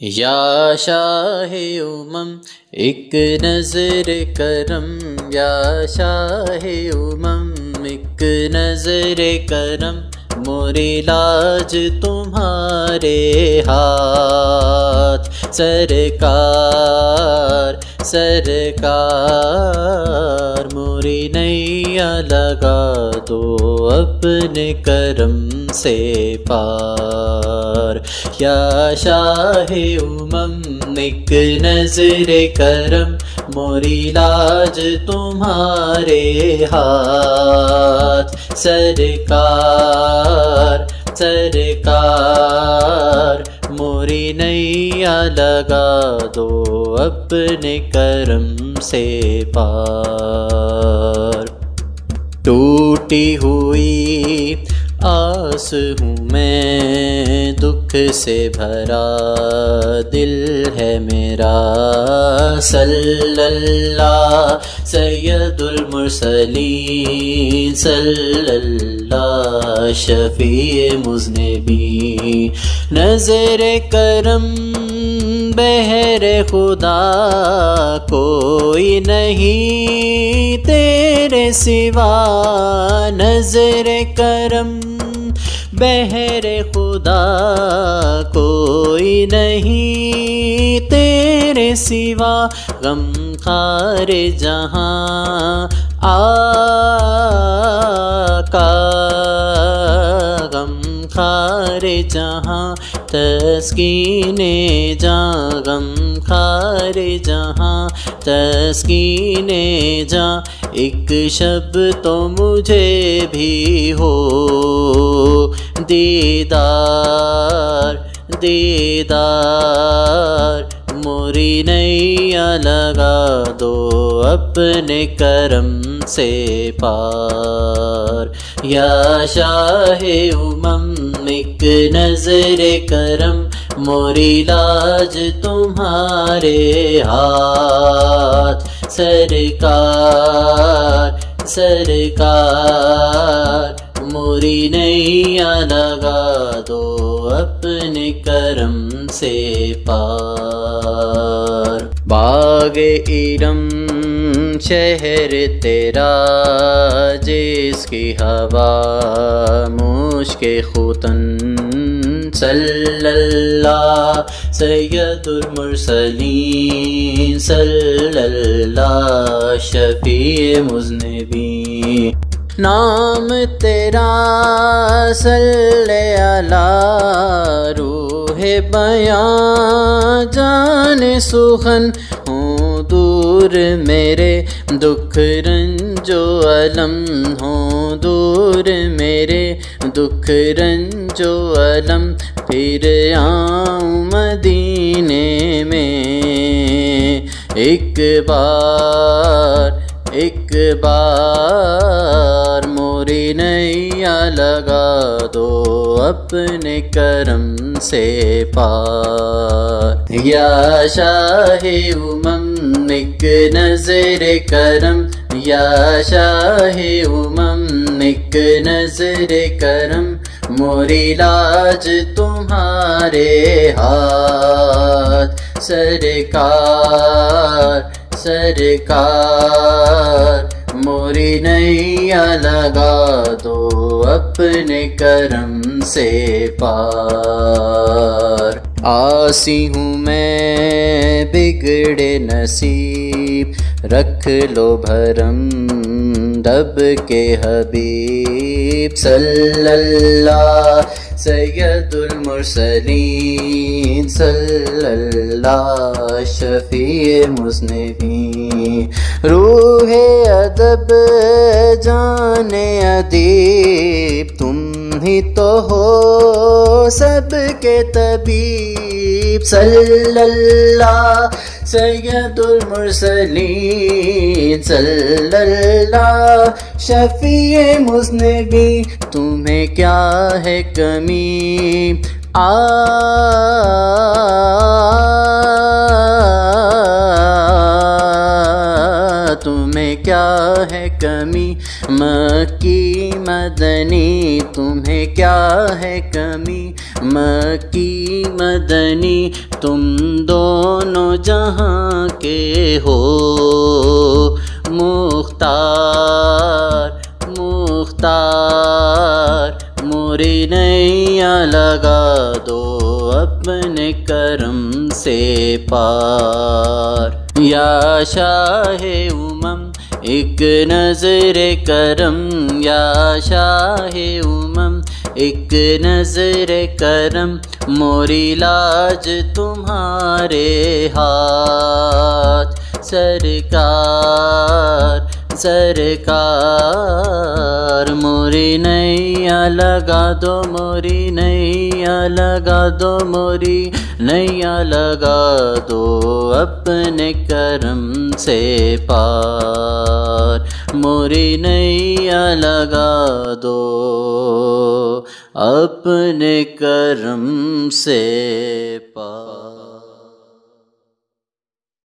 یا شاہ امم ایک نظر کرم، یا شاہ امم ایک نظر کرم، موری لاج تمہارے ہاتھ، سرکار سرکار موری نیا لگا دو اپنے کرم سے پار۔ یا شاہ امم ایک نظر کرم، موری لاج تمہارے ہاتھ، سرکار سرکار موری نیا لگا دو اپنے کرم سے پار۔ ٹوٹی ہوئی آس ہوں میں، دکھ سے بھرا دل ہے میرا، صلی اللہ سید المرسلین، صلی اللہ شفیع مذنبین۔ نظر کرم بہر خدا کوئی نہیں تیرے سوا، نظر کرم بہر خدا کوئی نہیں تیرے سوا، غم خار جہاں آقا، غم خار جہاں تسکین جاں، غم خار جہاں تسکین جاں، ایک شب تو مجھے بھی ہو دیدار دیدار، موری نیا لگا دو اپنے کرم سے پار۔ یا شاہ امم ایک نظر کرم، موری لاج تمہارے ہاتھ، سرکار سرکار موری نیا لگا دو اپنے کرم سے پار۔ باغ ارم شہر تیرا، جس کی ہوا مشک ختن، صلی اللہ سید المرسلین، صلی اللہ شفیع مذنبین۔ نام تیرا صلی علی روح بیاں، جان سخن ہوں دور میرے، دکھ رنج و الم ہوں دور میرے، دکھ رنج و الم، پھر آؤں مدینے میں ایک بار موری نیا لگا دو اپنے کرم سے پار۔ یا شاہ امم ایک نظر کرم، یا شاہ امم ایک نظر کرم، موری لاج تمہارے ہاتھ، سرکار سرکار موری نیا لگا دو اپنے کرم سے پار۔ آسی ہوں میں بگڑے نصیب، رکھ لو بھرم دب کے حبیب، صلی اللہ سید المرسلین، صلی اللہ شفیع مذنبین۔ روح ادب جان ادیب، تم ہی تو ہو سب کے طبیب، صلی اللہ سید المرسلین، صلی اللہ شفیع مذنبین۔ تمہیں کیا ہے کمی تمہیں کیا ہے کمی، مکی مدنی تمہیں کیا ہے کمی، مکی مدنی تم دونوں جہاں کے ہو مختار مختار، موری نیا لگا دو اپنے کرم سے پار۔ یا شاہ امم ایک نظر کرم، یا شاہ امم ایک نظر کرم، موری لاج تمہارے ہاتھ سرکار سرکار، موری نیا لگا دو، موری نیا لگا دو، موری نیا لگا دو اپنے کرم سے پار، موری نیا لگا دو اپنے کرم سے پار۔